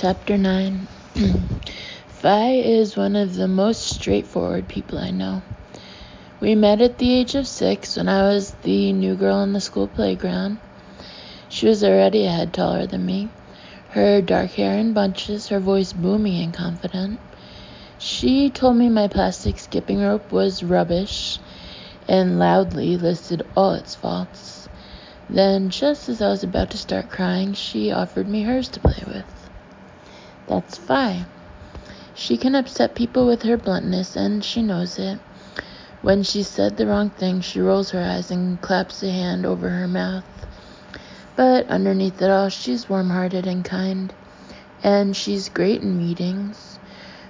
Chapter 9. Vi is one of the most straightforward people I know. We met at the age of 6 when I was the new girl on the school playground. She was already a head taller than me, her dark hair in bunches, her voice booming and confident. She told me my plastic skipping rope was rubbish and loudly listed all its faults. Then, just as I was about to start crying, she offered me hers to play with. That's Vi. She can upset people with her bluntness, and she knows it. When she said the wrong thing, she rolls her eyes and claps a hand over her mouth. But underneath it all, she's warm-hearted and kind, and she's great in meetings.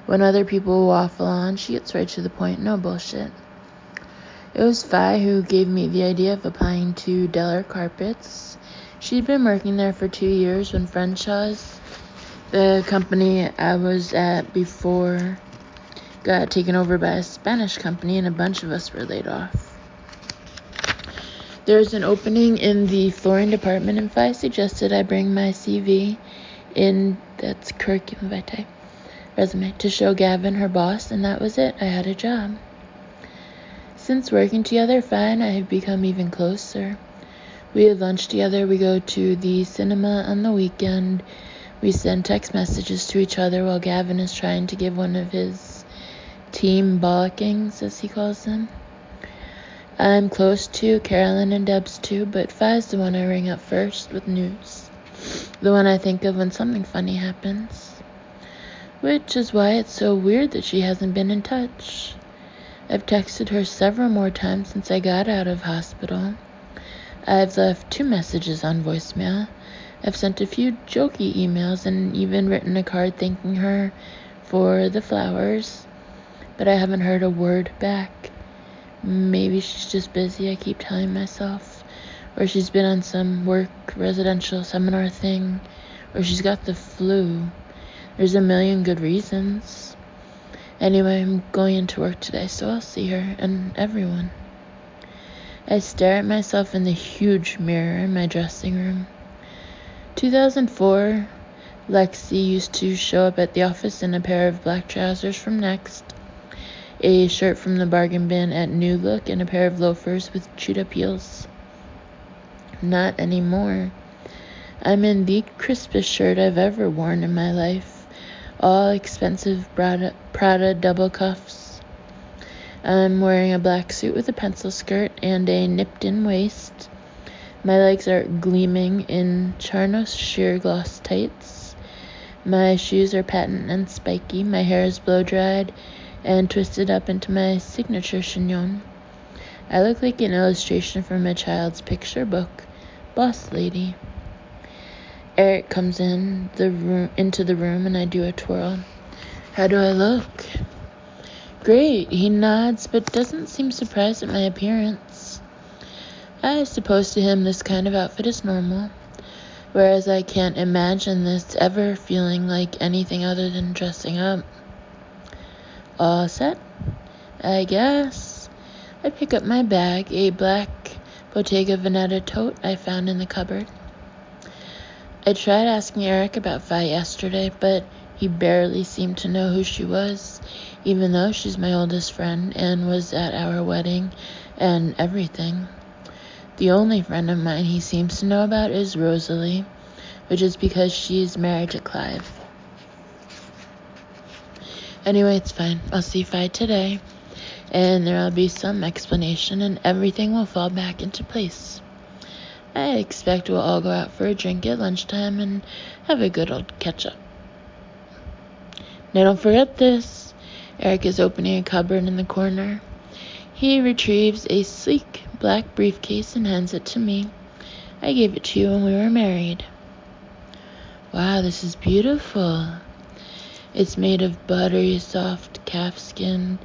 When other people waffle on, she gets right to the point, no bullshit. It was Vi who gave me the idea of applying to Deller Carpets. She'd been working there for 2 years when Frenshaw's, the company I was at before, got taken over by a Spanish company, and a bunch of us were laid off. There's an opening in the flooring department, and Vi suggested I bring my CV in, that's curriculum vitae, resume, to show Gavin, her boss, and that was it. I had a job. Since working together, Vi and I have become even closer. We have lunch together, we go to the cinema on the weekend, we send text messages to each other while Gavin is trying to give one of his team bollockings, as he calls them. I'm close to Carolyn and Debs too, but Vi's the one I ring up first with news. The one I think of when something funny happens. Which is why it's so weird that she hasn't been in touch. I've texted her several more times since I got out of hospital. I've left 2 messages on voicemail. I've sent a few jokey emails and even written a card thanking her for the flowers, but I haven't heard a word back. Maybe she's just busy, I keep telling myself, or she's been on some work residential seminar thing, or she's got the flu. There's a million good reasons. Anyway, I'm going into work today, so I'll see her and everyone. I stare at myself in the huge mirror in my dressing room. 2004, Lexi used to show up at the office in a pair of black trousers from Next, a shirt from the bargain bin at New Look, and a pair of loafers with chewed-up heels. Not anymore. I'm in the crispest shirt I've ever worn in my life, all expensive Prada double cuffs. I'm wearing a black suit with a pencil skirt and a nipped-in waist. My legs are gleaming in Charnos sheer gloss tights. My shoes are patent and spiky. My hair is blow-dried and twisted up into my signature chignon. I look like an illustration from a child's picture book. Boss lady. Eric comes into the room and I do a twirl. How do I look? Great, he nods but doesn't seem surprised at my appearance. I suppose to him this kind of outfit is normal, whereas I can't imagine this ever feeling like anything other than dressing up. All set? I guess. I pick up my bag, a black Bottega Veneta tote I found in the cupboard. I tried asking Eric about Vi yesterday, but he barely seemed to know who she was, even though she's my oldest friend and was at our wedding and everything. The only friend of mine he seems to know about is Rosalie, which is because she's married to Clive. Anyway, it's fine. I'll see Vi today, and there'll be some explanation, and everything will fall back into place. I expect we'll all go out for a drink at lunchtime and have a good old catch-up. Now don't forget this. Eric is opening a cupboard in the corner. He retrieves a sleek black briefcase and hands it to me. I gave it to you when we were married. Wow, this is beautiful. It's made of buttery, soft calf skin,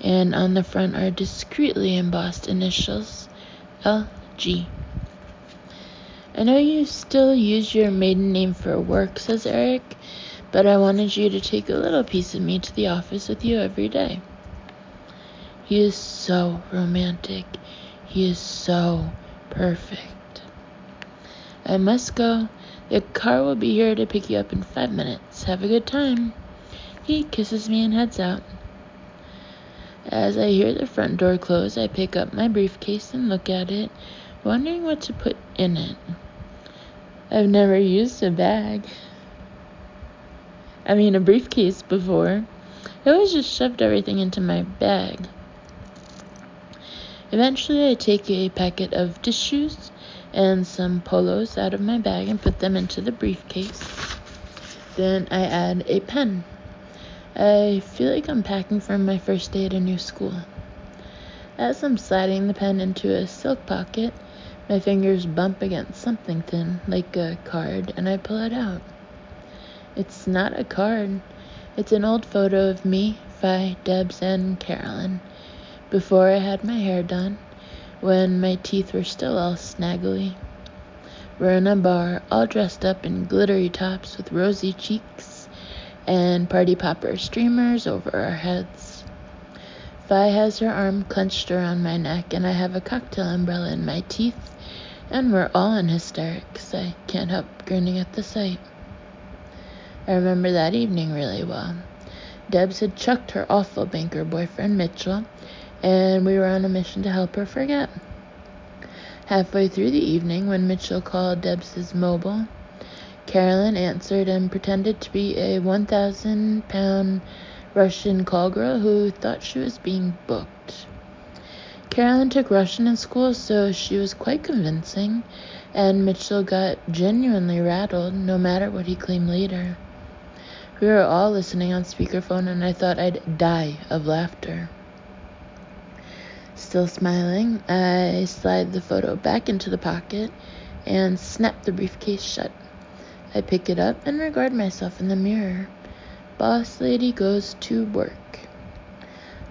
and on the front are discreetly embossed initials, LG. I know you still use your maiden name for work, says Eric, but I wanted you to take a little piece of me to the office with you every day. He is so romantic. He is so perfect. I must go. "The car will be here to pick you up in 5 minutes. Have a good time." He kisses me and heads out. As I hear the front door close, I pick up my briefcase and look at it, wondering what to put in it. I've never used a briefcase before. I always just shoved everything into my bag. Eventually, I take a packet of tissues and some polos out of my bag and put them into the briefcase. Then I add a pen. I feel like I'm packing for my first day at a new school. As I'm sliding the pen into a silk pocket, my fingers bump against something thin, like a card, and I pull it out. It's not a card. It's an old photo of me, Fi, Debs, and Carolyn, before I had my hair done, when my teeth were still all snaggly. We're in a bar, all dressed up in glittery tops with rosy cheeks and party popper streamers over our heads. Fi has her arm clenched around my neck, and I have a cocktail umbrella in my teeth, and we're all in hysterics. I can't help grinning at the sight. I remember that evening really well. Debs had chucked her awful banker boyfriend, Mitchell, and we were on a mission to help her forget. Halfway through the evening, when Mitchell called Debs' mobile, Carolyn answered and pretended to be a 1,000-pound Russian call girl who thought she was being booked. Carolyn took Russian in school, so she was quite convincing, and Mitchell got genuinely rattled, no matter what he claimed later. We were all listening on speakerphone, and I thought I'd die of laughter. Still smiling, I slide the photo back into the pocket and snap the briefcase shut. I pick it up and regard myself in the mirror. Boss lady goes to work.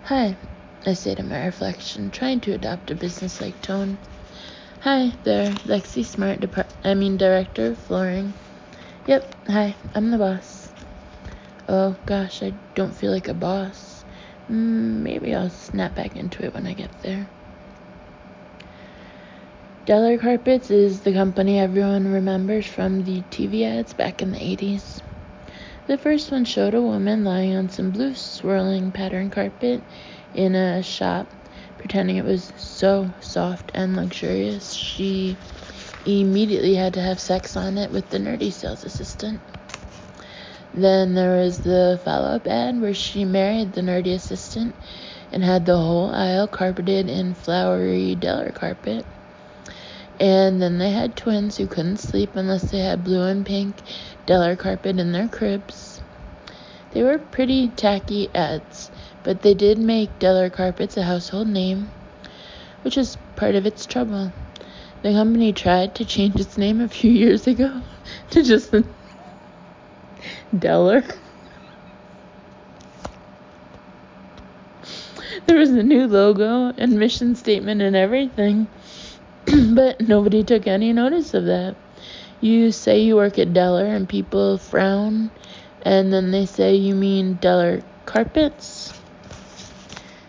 "Hi," I say to my reflection, trying to adopt a business-like tone. "Hi there, Lexi Smart, Director of Flooring." "Yep, hi, I'm the boss." "Oh gosh, I don't feel like a boss. Maybe I'll snap back into it when I get there." Deller Carpets is the company everyone remembers from the TV ads back in the 80s. The first one showed a woman lying on some blue swirling pattern carpet in a shop, pretending it was so soft and luxurious she immediately had to have sex on it with the nerdy sales assistant. Then there was the follow-up ad where she married the nerdy assistant and had the whole aisle carpeted in flowery Deller carpet. And then they had twins who couldn't sleep unless they had blue and pink Deller carpet in their cribs. They were pretty tacky ads, but they did make Deller Carpets a household name, which is part of its trouble. The company tried to change its name a few years ago to just Deller. There was a new logo and mission statement and everything, but nobody took any notice of that. You say you work at Deller and people frown, and then they say you mean Deller Carpets.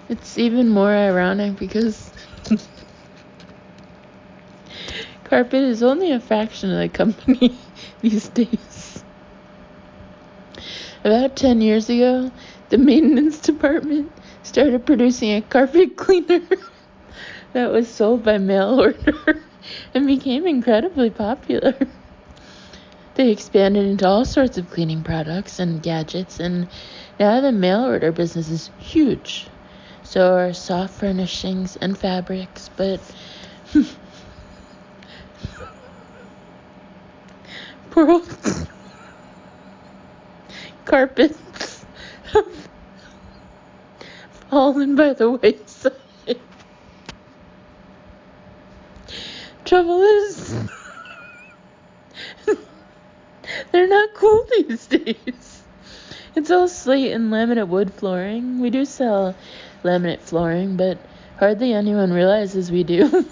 It's even more ironic because carpet is only a fraction of the company these days. About 10 years ago, the maintenance department started producing a carpet cleaner that was sold by mail order and became incredibly popular. They expanded into all sorts of cleaning products and gadgets, and now the mail order business is huge. So are soft furnishings and fabrics, but poor carpets have fallen by the wayside. Trouble is, they're not cool these days. It's all slate and laminate wood flooring. We do sell laminate flooring, but hardly anyone realizes we do.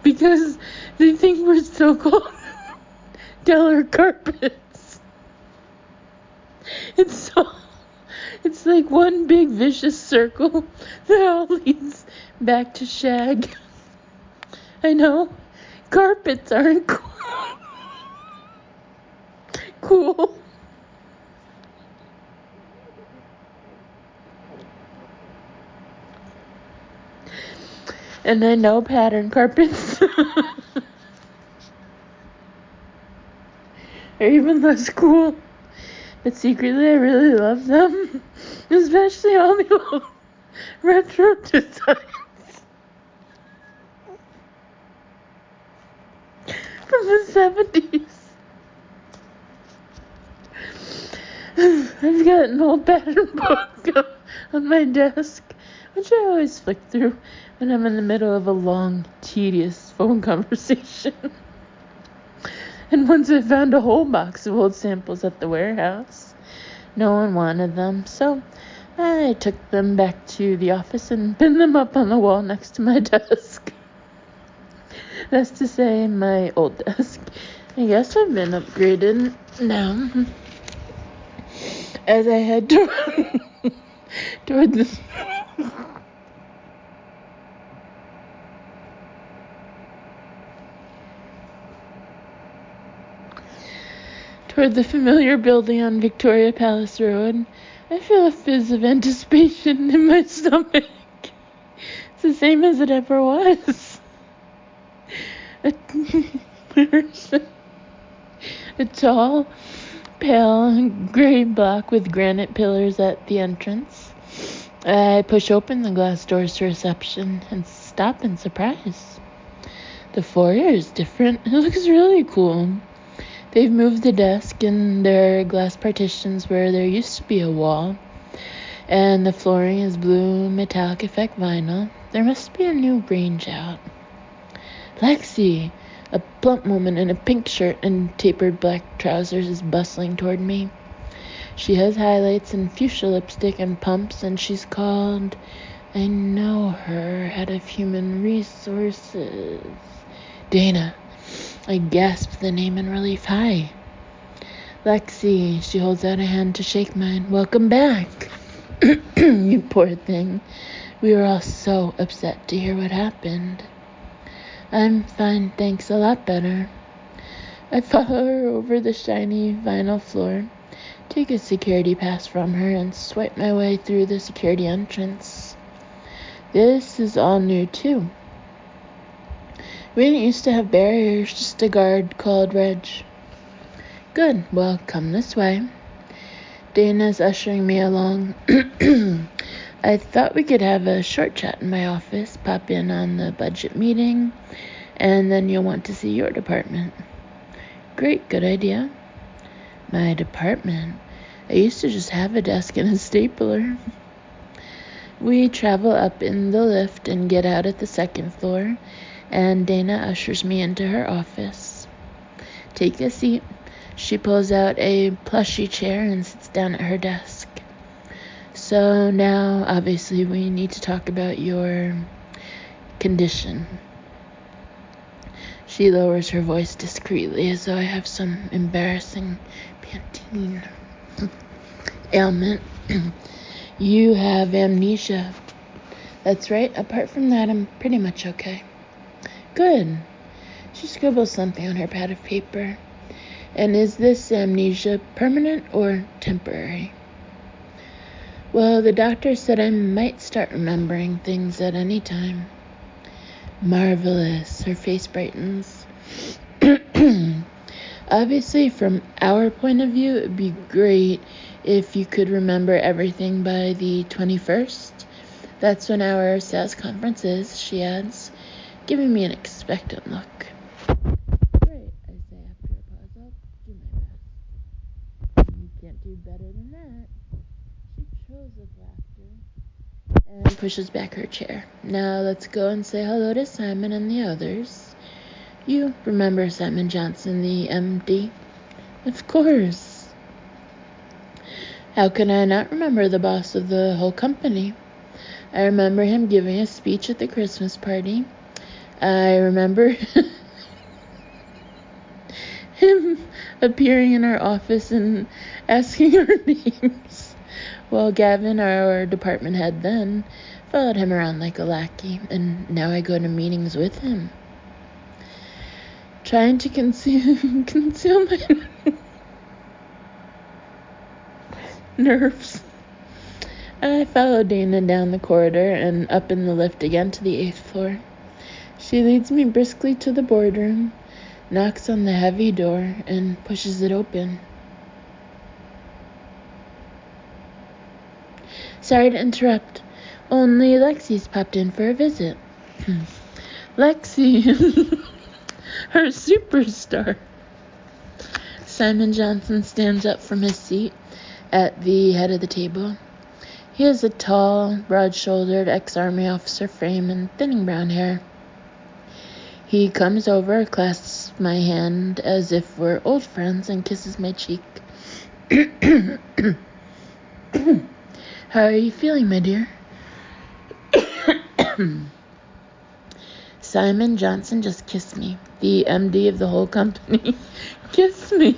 Because they think we're so-called Deller Carpets. It's like one big vicious circle that all leads back to shag. I know. Carpets aren't cool. And I know pattern carpets are even less cool. But secretly, I really love them. Especially all the old retro designs from the 70s. I've got an old pattern book on my desk, which I always flick through when I'm in the middle of a long, tedious phone conversation. And once I found a whole box of old samples at the warehouse. No one wanted them, so I took them back to the office and pinned them up on the wall next to my desk. That's to say, my old desk. I guess I've been upgraded now. As I head toward the familiar building on Victoria Palace Road, I feel a fizz of anticipation in my stomach. It's the same as it ever was. A tall, pale, gray block with granite pillars at the entrance. I push open the glass doors to reception and stop in surprise. The foyer is different. It looks really cool. They've moved the desk and there are glass partitions where there used to be a wall. And the flooring is blue metallic effect vinyl. There must be a new range out. Lexi, a plump woman in a pink shirt and tapered black trousers, is bustling toward me. She has highlights and fuchsia lipstick and pumps, and she's called, I know her, head of human resources. Dana. I gasped the name in relief. Hi. Lexi. She holds out a hand to shake mine. Welcome back. You poor thing. We were all so upset to hear what happened. I'm fine, thanks, a lot better. I follow her over the shiny vinyl floor, take a security pass from her, and swipe my way through the security entrance. This is all new, too. We didn't used to have barriers, just a guard called Reg. Good, well, come this way. Dana's ushering me along. I thought we could have a short chat in my office, pop in on the budget meeting, and then you'll want to see your department. Great, good idea. My department? I used to just have a desk and a stapler. We travel up in the lift and get out at the second floor, and Dana ushers me into her office. Take a seat. She pulls out a plushy chair and sits down at her desk. So now, obviously, we need to talk about your condition. She lowers her voice discreetly as though I have some embarrassing Pantene ailment. You have amnesia. That's right. Apart from that, I'm pretty much okay. Good. She scribbles something on her pad of paper. And is this amnesia permanent or temporary? Well, the doctor said I might start remembering things at any time. Marvelous. Her face brightens. Obviously, from our point of view, it would be great if you could remember everything by the 21st. That's when our sales conference is, she adds, giving me an expectant look. Great, I say after a pause. I'll do my best. You can't do better than that. She chills with laughter and pushes back her chair. Now let's go and say hello to Simon and the others. You remember Simon Johnson, the MD? Of course. How can I not remember the boss of the whole company? I remember him giving a speech at the Christmas party. I remember him appearing in our office and asking our names. Well, Gavin, our department head then, followed him around like a lackey, and now I go to meetings with him. trying to conceal my nerves. I follow Dana down the corridor and up in the lift again to the 8th floor. She leads me briskly to the boardroom, knocks on the heavy door, and pushes it open. Sorry to interrupt. Only Lexi's popped in for a visit. Lexi, her superstar. Simon Johnson stands up from his seat at the head of the table. He has a tall, broad-shouldered ex-army officer frame and thinning brown hair. He comes over, clasps my hand as if we're old friends, and kisses my cheek. How are you feeling, my dear? Simon Johnson just kissed me. The MD of the whole company kissed me.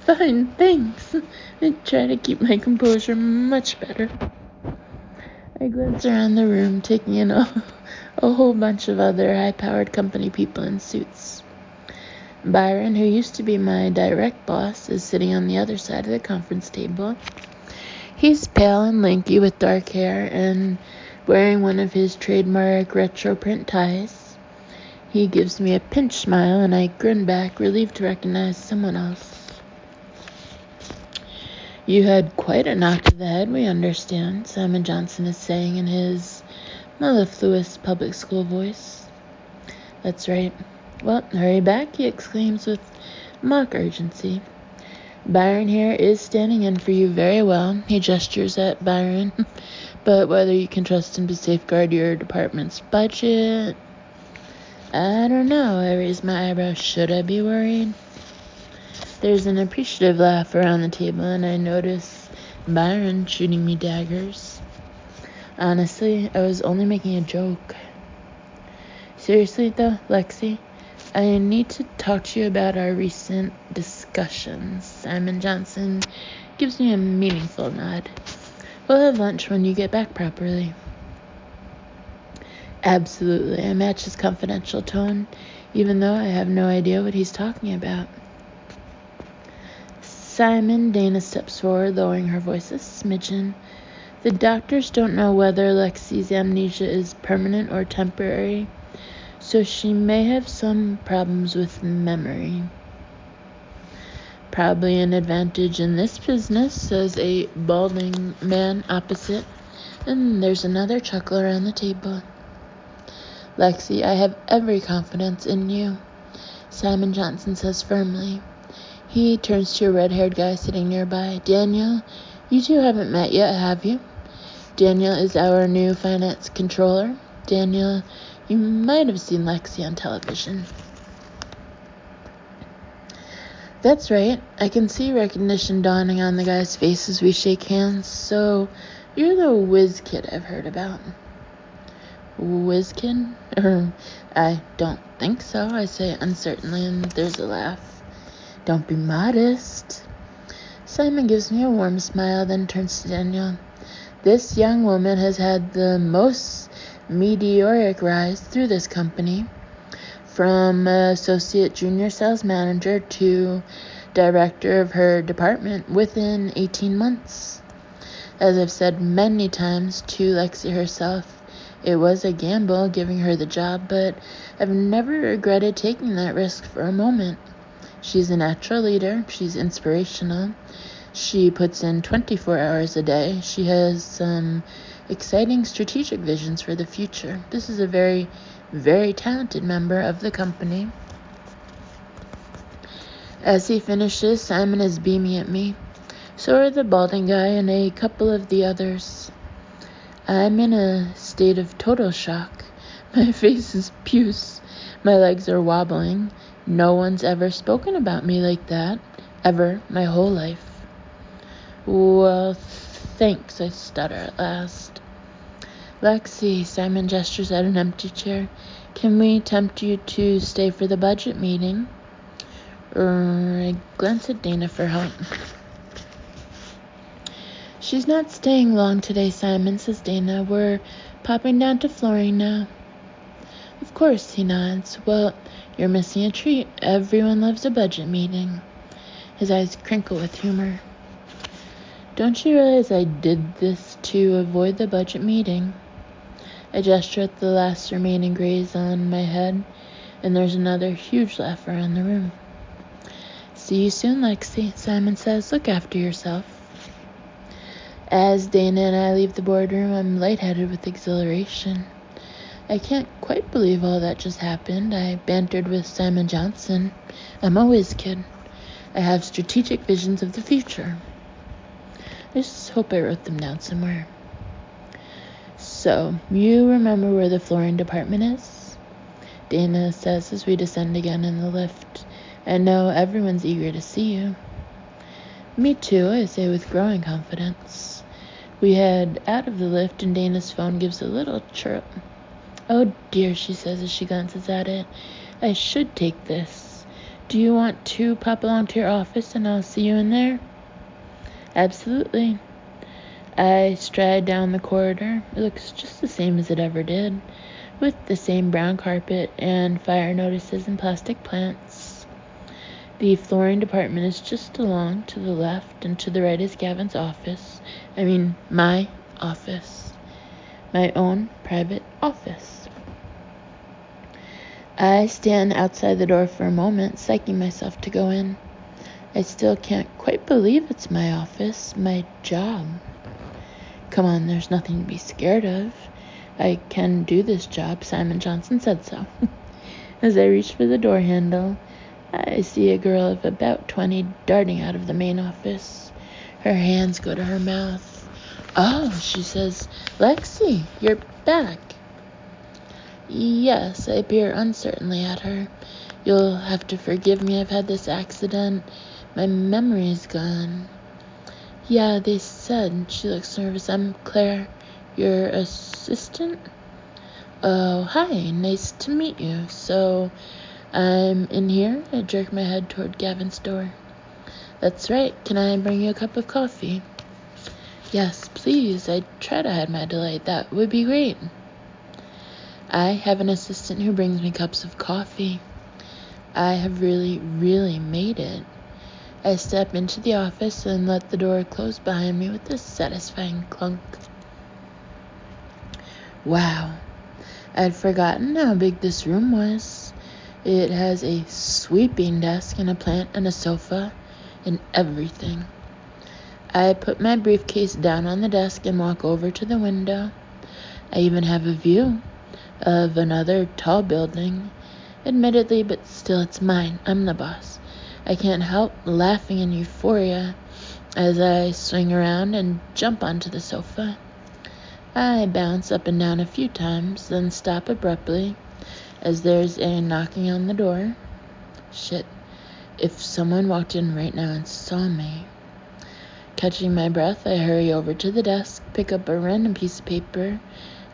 Fine, thanks. I try to keep my composure much better. I glance around the room, taking in a whole bunch of other high-powered company people in suits. Byron, who used to be my direct boss, is sitting on the other side of the conference table. He's pale and lanky with dark hair and wearing one of his trademark retro print ties. He gives me a pinch smile and I grin back, relieved to recognize someone else. You had quite a knock to the head, we understand, Simon Johnson is saying in his mellifluous public school voice. That's right. Well, hurry back, he exclaims with mock urgency. Byron here is standing in for you very well. He gestures at Byron. But whether you can trust him to safeguard your department's budget, I don't know. I raise my eyebrows. Should I be worried? There's an appreciative laugh around the table, and I notice Byron shooting me daggers. Honestly, I was only making a joke. Seriously, though, Lexi, I need to talk to you about our recent discussions. Simon Johnson gives me a meaningful nod. We'll have lunch when you get back properly. Absolutely. I match his confidential tone, even though I have no idea what he's talking about. Simon, Dana steps forward, lowering her voice a smidgen. The doctors don't know whether Lexi's amnesia is permanent or temporary, so she may have some problems with memory. Probably an advantage in this business, says a balding man opposite, and there's another chuckle around the table. Lexi, I have every confidence in you, Simon Johnson says firmly. He turns to a red-haired guy sitting nearby. Daniel, you two haven't met yet, have you? Daniel is our new finance controller. Daniel, you might have seen Lexi on television. That's right. I can see recognition dawning on the guy's face as we shake hands. So, you're the whiz kid I've heard about. Whiz kid? I don't think so, I say uncertainly, and there's a laugh. Don't be modest. Simon gives me a warm smile, then turns to Daniel. This young woman has had the most meteoric rise through this company, from associate junior sales manager to director of her department within 18 months. As I've said many times to Lexi herself, it was a gamble giving her the job, but I've never regretted taking that risk for a moment. She's a natural leader. She's inspirational. She puts in 24 hours a day. She has some exciting strategic visions for the future. This is a very, very talented member of the company. As he finishes, Simon is beaming at me. So are the balding guy and a couple of the others. I'm in a state of total shock. My face is puce. My legs are wobbling. No one's ever spoken about me like that. Ever. My whole life. Well, thanks, I stutter at last. Lexi, Simon gestures at an empty chair. Can we tempt you to stay for the budget meeting? I glance at Dana for help. She's not staying long today, Simon, says Dana. We're popping down to Flooring now. Of course, he nods. Well, you're missing a treat. Everyone loves a budget meeting. His eyes crinkle with humor. Don't you realize I did this to avoid the budget meeting? I gesture at the last remaining grays on my head, and there's another huge laugh around the room. See you soon, Lexi, Simon says. Look after yourself. As Dana and I leave the boardroom, I'm lightheaded with exhilaration. I can't quite believe all that just happened. I bantered with Simon Johnson. I'm a whiz kid. I have strategic visions of the future. I just hope I wrote them down somewhere. So, you remember where the flooring department is? Dana says as we descend again in the lift. I know everyone's eager to see you. Me too, I say with growing confidence. We head out of the lift and Dana's phone gives a little chirp. Oh dear, she says as she glances at it. I should take this. Do you want to pop along to your office and I'll see you in there? Absolutely. I stride down the corridor. It looks just the same as it ever did, with the same brown carpet and fire notices and plastic plants. The flooring department is just along to the left, and to the right is Gavin's office. My office. My own private office. I stand outside the door for a moment, psyching myself to go in. I still can't quite believe it's my office, my job. Come on, there's nothing to be scared of. I can do this job. Simon Johnson said so. As I reach for the door handle, I see a girl of about 20 darting out of the main office. Her hands go to her mouth. Oh, she says, Lexi, you're back. Yes, I peer uncertainly at her. You'll have to forgive me, I've had this accident. My memory's gone. Yeah, they said. She looks nervous. I'm Claire, your assistant? Oh, hi, nice to meet you. So, I'm in here? I jerk my head toward Gavin's door. That's right. Can I bring you a cup of coffee? Yes, please. I try to hide my delight. That would be great. I have an assistant who brings me cups of coffee. I have really, really made it. I step into the office and let the door close behind me with a satisfying clunk. Wow, I'd forgotten how big this room was. It has a sweeping desk and a plant and a sofa and everything. I put my briefcase down on the desk and walk over to the window. I even have a view of another tall building. Admittedly, but still it's mine. I'm the boss. I can't help laughing in euphoria as I swing around and jump onto the sofa. I bounce up and down a few times, then stop abruptly as there's a knocking on the door. Shit, if someone walked in right now and saw me. Catching my breath, I hurry over to the desk, pick up a random piece of paper,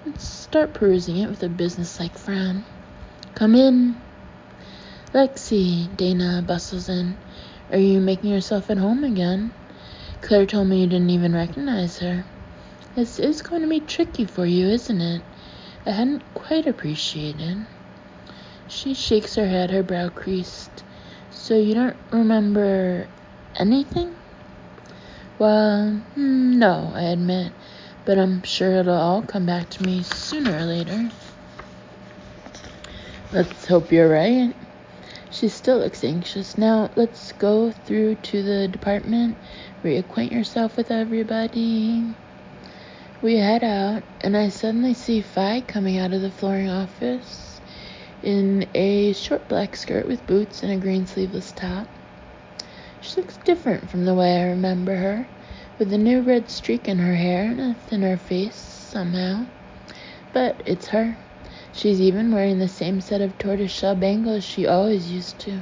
and start perusing it with a businesslike frown. Come in. Lexi, Dana bustles in. Are you making yourself at home again? Claire told me you didn't even recognize her. This is going to be tricky for you, isn't it? I hadn't quite appreciated. She shakes her head, her brow creased. So you don't remember anything? Well, no, I admit, but I'm sure it'll all come back to me sooner or later. Let's hope you're right. She still looks anxious. Now, let's go through to the department, reacquaint yourself with everybody. We head out, and I suddenly see Fi coming out of the flooring office in a short black skirt with boots and a green sleeveless top. She looks different from the way I remember her, with a new red streak in her hair and a thinner face somehow. But it's her. She's even wearing the same set of tortoiseshell bangles she always used to.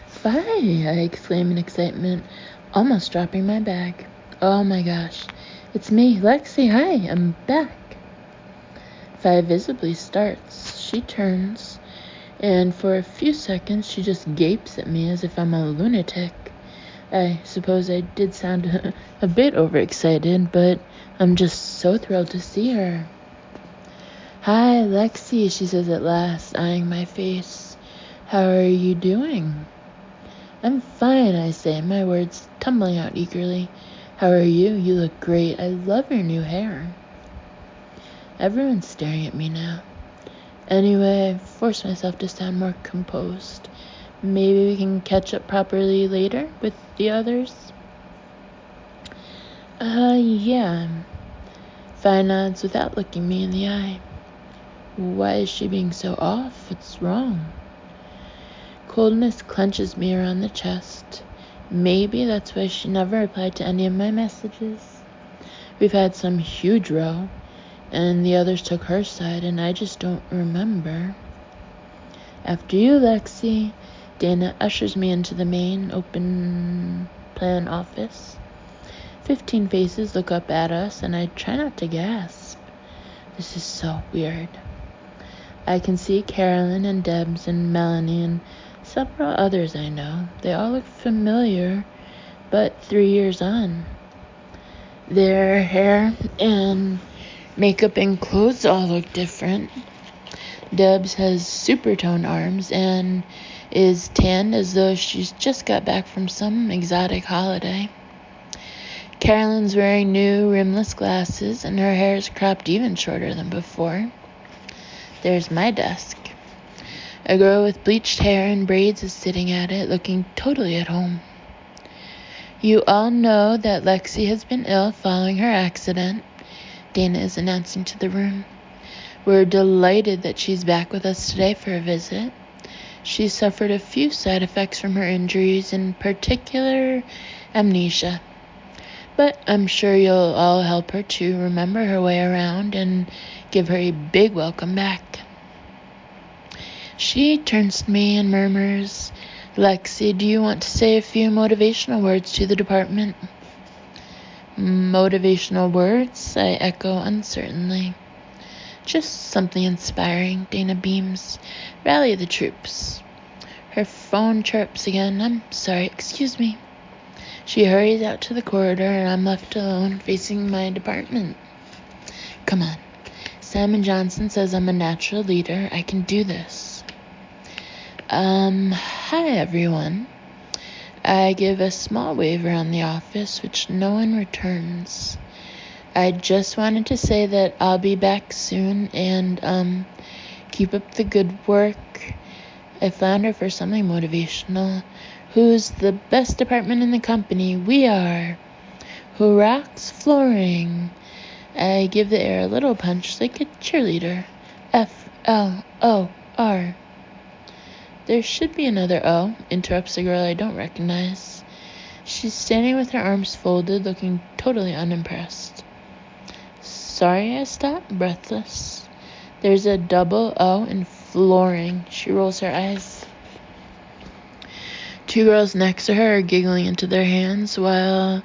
Fi! I exclaim in excitement, almost dropping my bag. Oh my gosh, it's me, Lexi. Hi, I'm back. Fi visibly starts. She turns, and for a few seconds she just gapes at me as if I'm a lunatic. I suppose I did sound a bit overexcited, but I'm just so thrilled to see her. Hi, Lexi, she says at last, eyeing my face. How are you doing? I'm fine, I say, my words tumbling out eagerly. How are you? You look great. I love your new hair. Everyone's staring at me now. Anyway, I force myself to sound more composed. Maybe we can catch up properly later with the others? Yeah. Fi nods without looking me in the eye. Why is she being so off? What's wrong? Coldness clenches me around the chest. Maybe that's why she never replied to any of my messages. We've had some huge row, and the others took her side, and I just don't remember. After you, Lexi. Dana ushers me into the main open plan office. 15 faces look up at us, and I try not to gasp. This is so weird. I can see Carolyn and Debs and Melanie and several others I know. They all look familiar, but 3 years on. Their hair and makeup and clothes all look different. Debs has super toned arms and is tanned as though she's just got back from some exotic holiday. Carolyn's wearing new rimless glasses and her hair is cropped even shorter than before. There's my desk. A girl with bleached hair and braids is sitting at it, looking totally at home. You all know that Lexi has been ill following her accident, Dana is announcing to the room. We're delighted that she's back with us today for a visit. She suffered a few side effects from her injuries, in particular amnesia. But I'm sure you'll all help her to remember her way around and give her a big welcome back. She turns to me and murmurs, Lexi, do you want to say a few motivational words to the department? Motivational words? I echo uncertainly. Just something inspiring, Dana beams. Rally the troops. Her phone chirps again. I'm sorry, excuse me. She hurries out to the corridor and I'm left alone facing my department. Come on. Simon Johnson says I'm a natural leader. I can do this. Hi everyone. I give a small wave around the office, which no one returns. I just wanted to say that I'll be back soon and, keep up the good work. I flounder for something motivational. Who's the best department in the company? We are. Who rocks flooring? I give the air a little punch like a cheerleader. F-L-O-R. There should be another O, interrupts a girl I don't recognize. She's standing with her arms folded, looking totally unimpressed. Sorry, I stopped, breathless. There's a double O in flooring. She rolls her eyes. Two girls next to her are giggling into their hands, while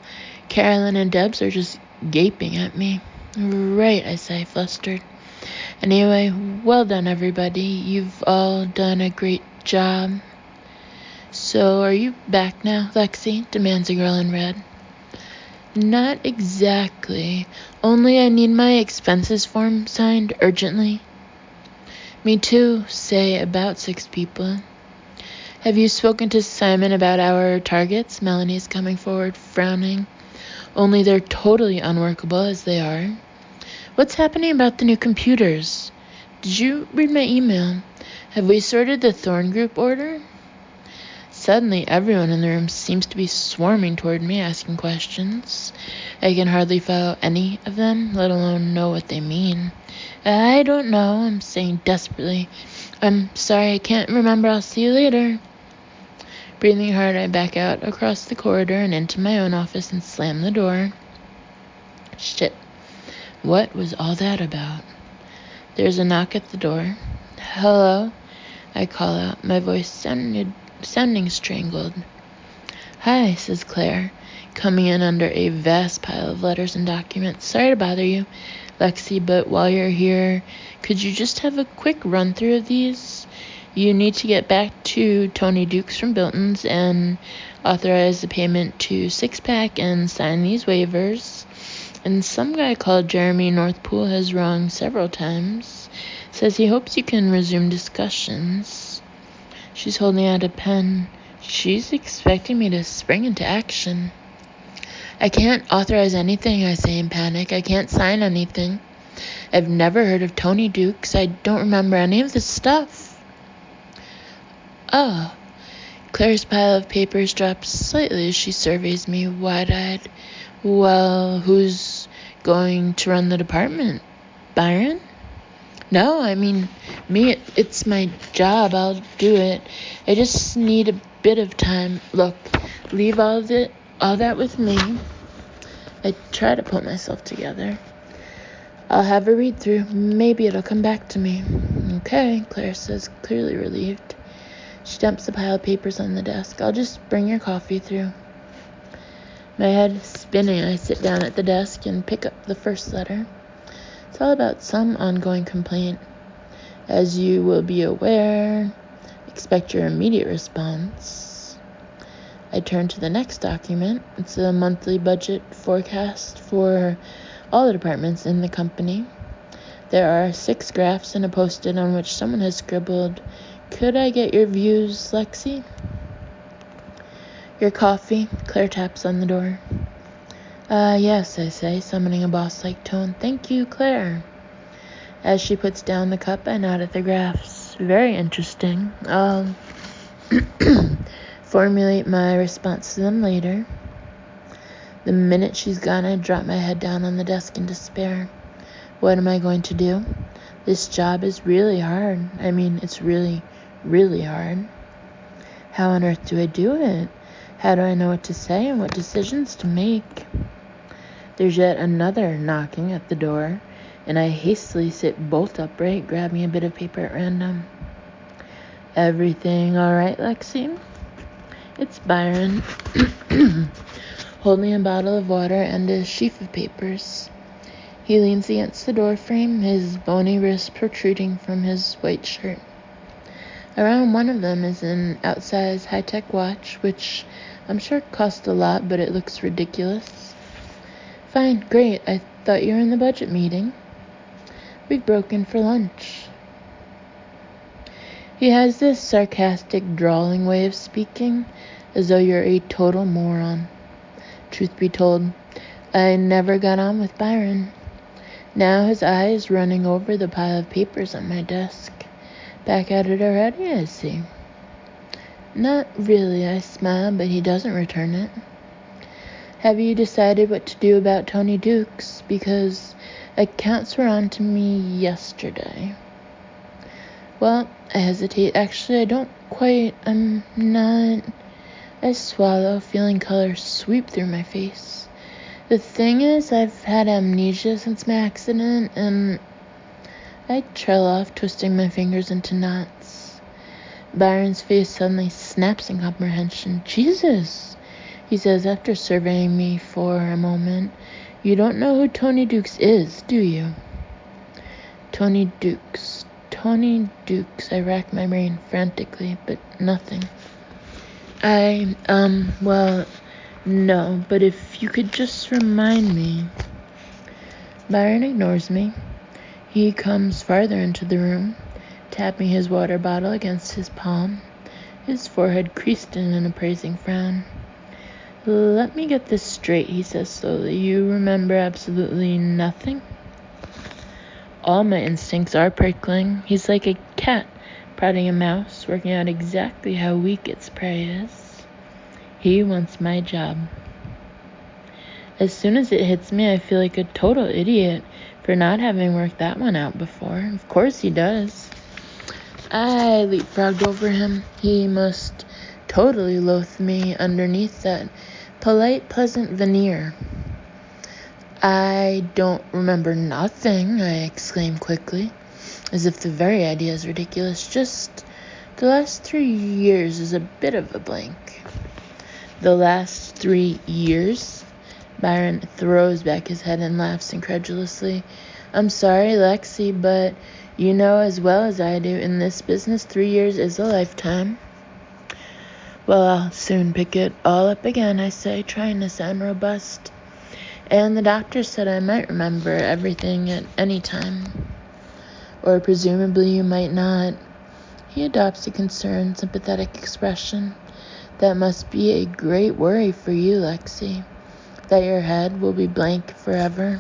Carolyn and Debs are just gaping at me. Right, I say, flustered. Anyway, well done, everybody. You've all done a great job. So, are you back now, Lexi? Demands a girl in red. Not exactly. Only I need my expenses form signed urgently. Me too, say about 6 people. Have you spoken to Simon about our targets? Melanie's coming forward, frowning. Only they're totally unworkable as they are. What's happening about the new computers? Did you read my email? Have we sorted the Thorn Group order? Suddenly, everyone in the room seems to be swarming toward me, asking questions. I can hardly follow any of them, let alone know what they mean. I don't know, I'm saying desperately. I'm sorry, I can't remember. I'll see you later. Breathing hard, I back out across the corridor and into my own office and slam the door. Shit. What was all that about? There's a knock at the door. Hello? I call out, my voice sounding strangled. Hi, says Claire, coming in under a vast pile of letters and documents. Sorry to bother you, Lexi, but while you're here, could you just have a quick run-through of these? You need to get back to Tony Dukes from Bilton's and authorize the payment to Sixpack and sign these waivers. And some guy called Jeremy Northpool has wrong several times. Says he hopes you can resume discussions. She's holding out a pen. She's expecting me to spring into action. I can't authorize anything, I say in panic. I can't sign anything. I've never heard of Tony Dukes. I don't remember any of this stuff. Oh. Claire's pile of papers drops slightly as she surveys me wide-eyed. Well, who's going to run the department? Byron? No, I mean, me. It's my job. I'll do it. I just need a bit of time. Look, leave all that with me. I try to put myself together. I'll have a read through. Maybe it'll come back to me. Okay, Claire says, clearly relieved. She dumps the pile of papers on the desk. I'll just bring your coffee through. My head spinning, I sit down at the desk and pick up the first letter. It's all about some ongoing complaint. As you will be aware, expect your immediate response. I turn to the next document. It's a monthly budget forecast for all the departments in the company. There are 6 graphs and a post-it on which someone has scribbled, "Could I get your views, Lexi?" Your coffee? Claire taps on the door. Yes, I say, summoning a boss-like tone. Thank you, Claire. As she puts down the cup, I nod at the graphs. Very interesting. I'll formulate my response to them later. The minute she's gone, I drop my head down on the desk in despair. What am I going to do? This job is really hard. I mean, it's really, really hard. How on earth do I do it? How do I know what to say and what decisions to make? There's yet another knocking at the door, and I hastily sit bolt upright, grabbing a bit of paper at random. Everything all right, Lexi? It's Byron, holding a bottle of water and a sheaf of papers. He leans against the door frame, his bony wrist protruding from his white shirt. Around one of them is an outsized high-tech watch, which I'm sure cost a lot, but it looks ridiculous. Fine, great. I thought you were in the budget meeting. We've broken for lunch. He has this sarcastic, drawling way of speaking, as though you're a total moron. Truth be told, I never got on with Byron. Now his eye is running over the pile of papers on my desk. Back at it already, I see. Not really, I smile, but he doesn't return it. Have you decided what to do about Tony Dukes? Because accounts were on to me yesterday. Well, I hesitate. Actually, I don't quite. I'm not. I swallow, feeling color sweep through my face. The thing is, I've had amnesia since my accident, and I trail off, twisting my fingers into knots. Byron's face suddenly snaps in comprehension. Jesus, he says after surveying me for a moment. You don't know who Tony Dukes is, do you? Tony Dukes. I rack my brain frantically, but nothing. Well, no, but if you could just remind me. Byron ignores me. He comes farther into the room, tapping his water bottle against his palm, his forehead creased in an appraising frown. Let me get this straight, he says slowly. You remember absolutely nothing? All my instincts are prickling. He's like a cat prodding a mouse, working out exactly how weak its prey is. He wants my job. As soon as it hits me, I feel like a total idiot for not having worked that one out before. Of course he does. I leapfrogged over him. He must totally loathe me underneath that polite, pleasant veneer. I don't remember nothing, I exclaim quickly, as if the very idea is ridiculous. Just the last 3 years is a bit of a blank. The last 3 years? Byron throws back his head and laughs incredulously. I'm sorry, Lexi, but you know as well as I do, in this business 3 years is a lifetime. Well, I'll soon pick it all up again, I say, trying to sound robust. And the doctor said I might remember everything at any time. Or presumably you might not. He adopts a concerned, sympathetic expression. That must be a great worry for you, Lexi. That your head will be blank forever.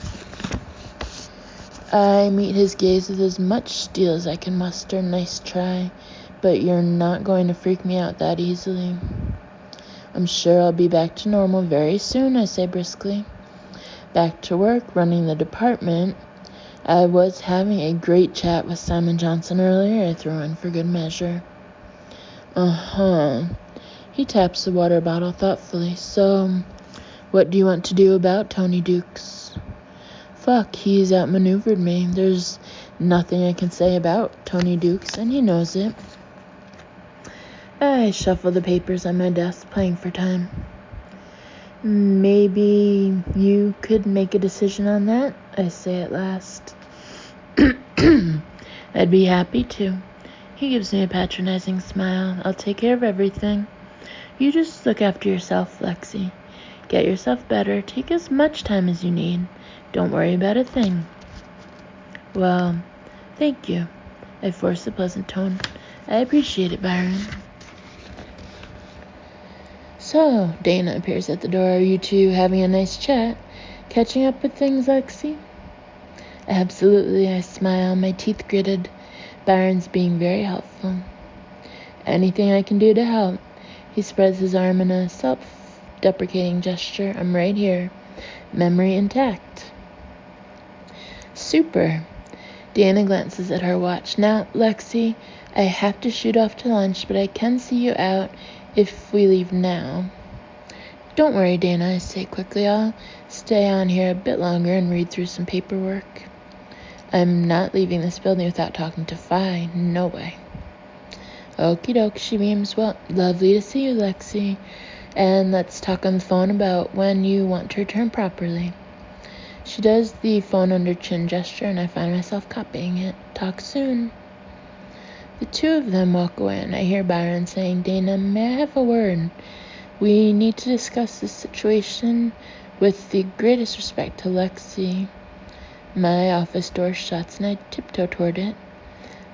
I meet his gaze with as much steel as I can muster. Nice try, but you're not going to freak me out that easily. I'm sure I'll be back to normal very soon, I say briskly. Back to work, running the department. I was having a great chat with Simon Johnson earlier, I throw in for good measure. He taps the water bottle thoughtfully. So, what do you want to do about Tony Dukes? Fuck, he's outmaneuvered me. There's nothing I can say about Tony Dukes, and he knows it. I shuffle the papers on my desk, playing for time. Maybe you could make a decision on that, I say at last. I'd be happy to. He gives me a patronizing smile. I'll take care of everything. You just look after yourself, Lexi. Get yourself better. Take as much time as you need. Don't worry about a thing. Well, thank you. I force a pleasant tone. I appreciate it, Byron. So, Dana appears at the door. Are you two having a nice chat? Catching up with things, Lexi? Absolutely, I smile, my teeth gritted. Byron's being very helpful. Anything I can do to help? He spreads his arm in a self-deprecating gesture. I'm right here. Memory intact. Super. Dana glances at her watch. Now, Lexi, I have to shoot off to lunch, but I can see you out if we leave now. Don't worry, Dana, I say quickly. I'll stay on here a bit longer and read through some paperwork. I'm not leaving this building without talking to Phi. No way. Okie doke, she beams. Well, lovely to see you, Lexi. And let's talk on the phone about when you want to return properly. She does the phone under chin gesture, and I find myself copying it. Talk soon. The two of them walk away, and I hear Byron saying, Dana, may I have a word? We need to discuss this situation with the greatest respect to Lexi. My office door shuts, and I tiptoe toward it.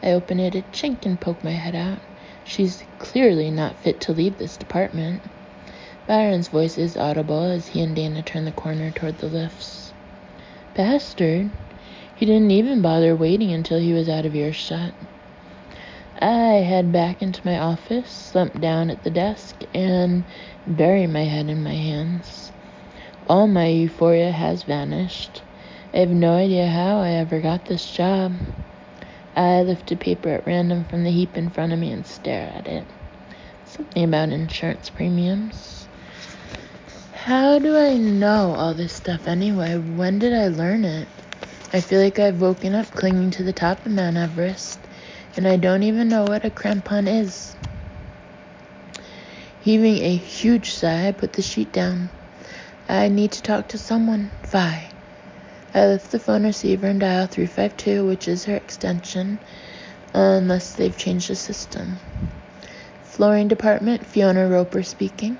I open it a chink and poke my head out. She's clearly not fit to lead this department. Byron's voice is audible as he and Dana turn the corner toward the lifts. Bastard. He didn't even bother waiting until he was out of earshot. I head back into my office, slump down at the desk, and bury my head in my hands. All my euphoria has vanished. I have no idea how I ever got this job. I lift a paper at random from the heap in front of me and stare at it. Something about insurance premiums. How do I know all this stuff anyway? When did I learn it? I feel like I've woken up clinging to the top of Mount Everest, and I don't even know what a crampon is. Heaving a huge sigh, I put the sheet down. I need to talk to someone. Phi. I lift the phone receiver and dial 352, which is her extension, unless they've changed the system. Flooring department, Fiona Roper speaking.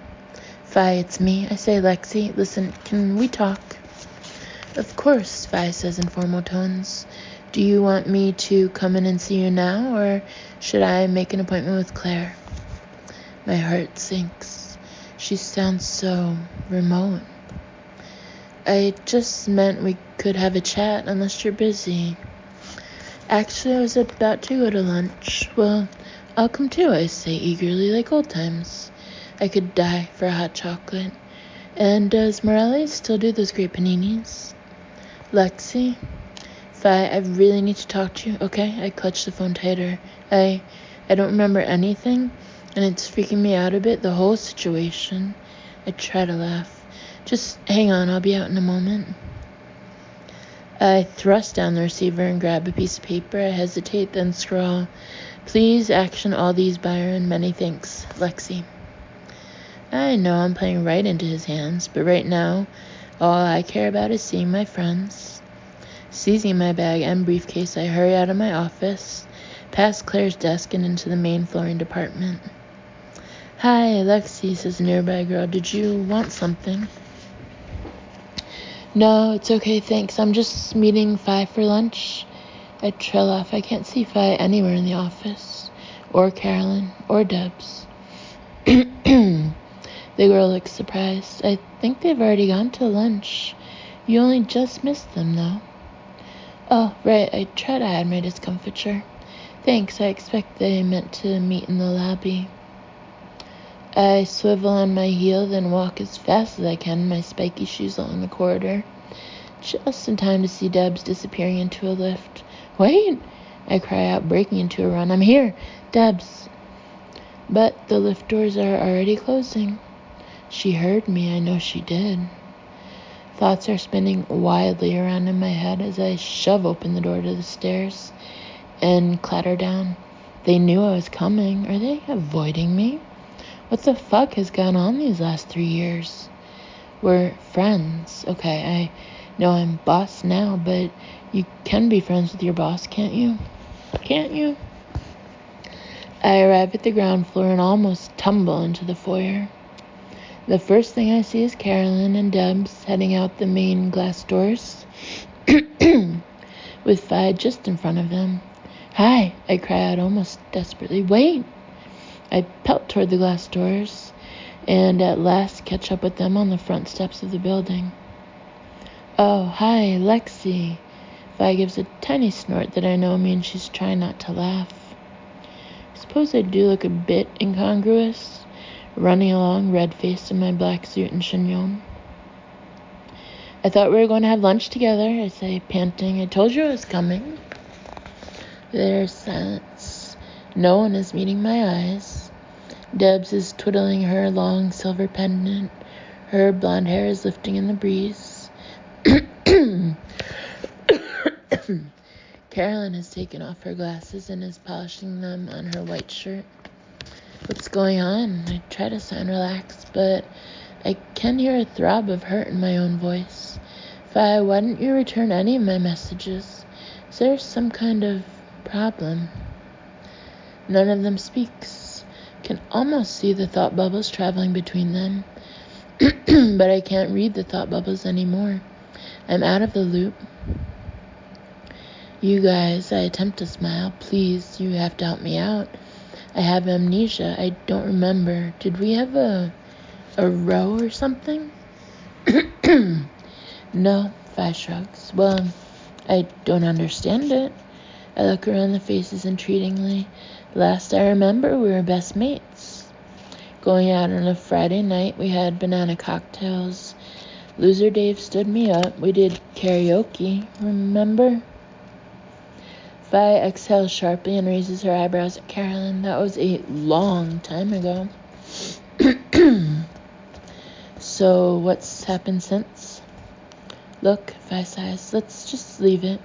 Phi, it's me. I say, Lexi, listen, can we talk? Of course, Phi says in formal tones. Do you want me to come in and see you now, or should I make an appointment with Claire? My heart sinks. She sounds so remote. I just meant we could have a chat, unless you're busy. Actually, I was about to go to lunch. Well, I'll come too, I say eagerly, like old times. I could die for a hot chocolate. And does Morelli's still do those great paninis? Lexi? Phi, I really need to talk to you, okay? I clutch the phone tighter. I don't remember anything, and it's freaking me out a bit, the whole situation. I try to laugh. Just hang on, I'll be out in a moment. I thrust down the receiver and grab a piece of paper. I hesitate, then scrawl. Please action all these, Byron. Many thanks, Lexi. I know I'm playing right into his hands, but right now, all I care about is seeing my friends. Seizing my bag and briefcase, I hurry out of my office, past Claire's desk and into the main flooring department. Hi, Lexi, says a nearby girl. Did you want something? No, it's okay, thanks. I'm just meeting Phi for lunch. I trail off. I can't see Fi anywhere in the office, or Carolyn, or Debs. The girl looks surprised. I think they've already gone to lunch. You only just missed them, though. Oh, right, I try to hide my discomfiture. Thanks, I expect they meant to meet in the lobby. I swivel on my heel, then walk as fast as I can in my spiky shoes along the corridor. Just in time to see Debs disappearing into a lift. Wait! I cry out, breaking into a run. I'm here! Debs! But the lift doors are already closing. She heard me, I know she did. Thoughts are spinning wildly around in my head as I shove open the door to the stairs and clatter down. They knew I was coming. Are they avoiding me? What the fuck has gone on these last 3 years? We're friends. Okay, I know I'm boss now, but you can be friends with your boss, can't you? Can't you? I arrive at the ground floor and almost tumble into the foyer. The first thing I see is Carolyn and Debs heading out the main glass doors, with Fi just in front of them. Hi, I cry out almost desperately. Wait! I pelt toward the glass doors, and at last catch up with them on the front steps of the building. Oh, hi, Lexi. Fi gives a tiny snort that I know means she's trying not to laugh. I suppose I do look a bit incongruous, running along red-faced in my black suit and chignon. I thought we were going to have lunch together, I say, panting. I told you I was coming. There's silence. No one is meeting my eyes. Debs is twiddling her long silver pendant. Her blonde hair is lifting in the breeze. Carolyn has taken off her glasses and is polishing them on her white shirt. What's going on? I try to sound relaxed, but I can hear a throb of hurt in my own voice. Fi, why didn't you return any of my messages? Is there some kind of problem? None of them speaks. Can almost see the thought bubbles traveling between them. But I can't read the thought bubbles anymore. I'm out of the loop. You guys, I attempt to smile. Please, you have to help me out. I have amnesia. I don't remember. Did we have a row or something? No, Fi shrugs. Well, I don't understand it. I look around the faces entreatingly. Last I remember, we were best mates. Going out on a Friday night, we had banana cocktails. Loser Dave stood me up. We did karaoke, remember? Fi exhales sharply and raises her eyebrows at Carolyn. That was a long time ago. So, what's happened since? Look, Fi sighs, let's just leave it.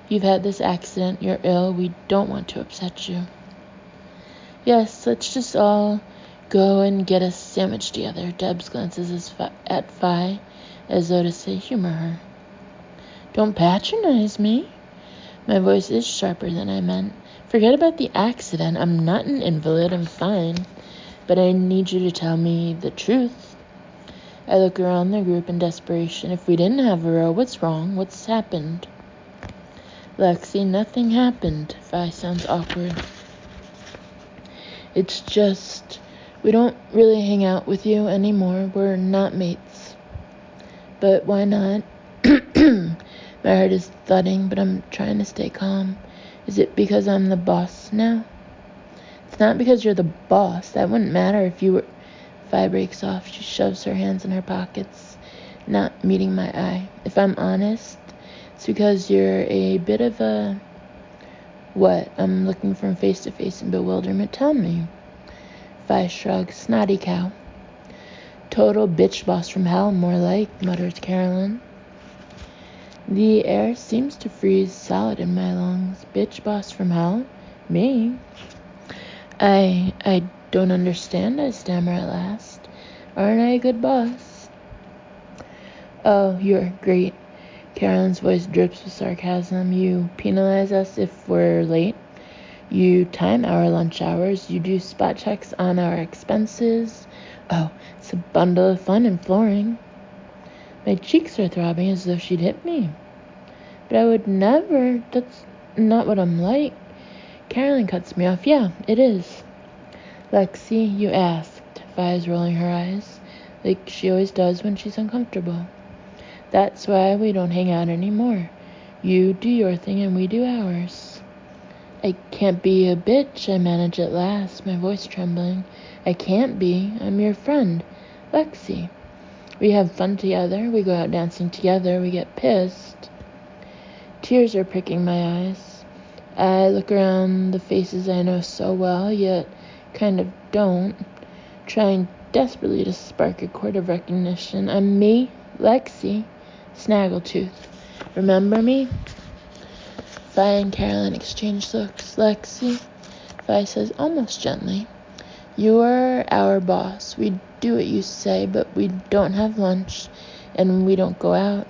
You've had this accident, you're ill, we don't want to upset you. Yes, let's just all go and get a sandwich together. Debs glances at Fi as though to say, humor her. Don't patronize me. My voice is sharper than I meant. Forget about the accident. I'm not an invalid. I'm fine. But I need you to tell me the truth. I look around the group in desperation. If we didn't have a row, what's wrong? What's happened? Lexi, nothing happened. Fi sounds awkward. It's just, we don't really hang out with you anymore. We're not mates. But why not? My heart is thudding, but I'm trying to stay calm. Is it because I'm the boss now? It's not because you're the boss. That wouldn't matter if you were... Fi breaks off. She shoves her hands in her pockets, not meeting my eye. If I'm honest, it's because you're a bit of a... What? I'm looking from face to face in bewilderment. Tell me. Fi shrugs. Snotty cow. Total bitch boss from hell, more like, mutters Carolyn. The air seems to freeze solid in my lungs. Bitch boss from hell? Me? I don't understand, I stammer at last. Aren't I a good boss? Oh, you're great. Carolyn's voice drips with sarcasm. You penalize us if we're late. You time our lunch hours. You do spot checks on our expenses. Oh, it's a bundle of fun and flooring. My cheeks are throbbing as though she'd hit me. But I would never. That's not what I'm like. Carolyn cuts me off. Yeah, it is. Lexi, you asked. Vi is rolling her eyes, like she always does when she's uncomfortable. That's why we don't hang out anymore. You do your thing and we do ours. I can't be a bitch, I manage at last, my voice trembling. I can't be. I'm your friend, Lexi. We have fun together. We go out dancing together. We get pissed. Tears are pricking my eyes. I look around the faces I know so well, yet kind of don't, trying desperately to spark a chord of recognition. I'm me, Lexi, Snaggletooth. Remember me? Vi and Carolyn exchange looks. Lexi, Vi says almost gently, you are our boss. We do what you say, but we don't have lunch, and we don't go out.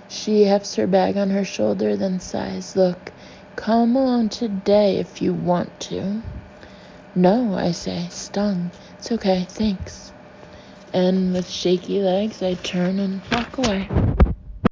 She hefts her bag on her shoulder, then sighs. Look, come along today if you want to. No, I say, stung. It's okay, thanks. And with shaky legs, I turn and walk away.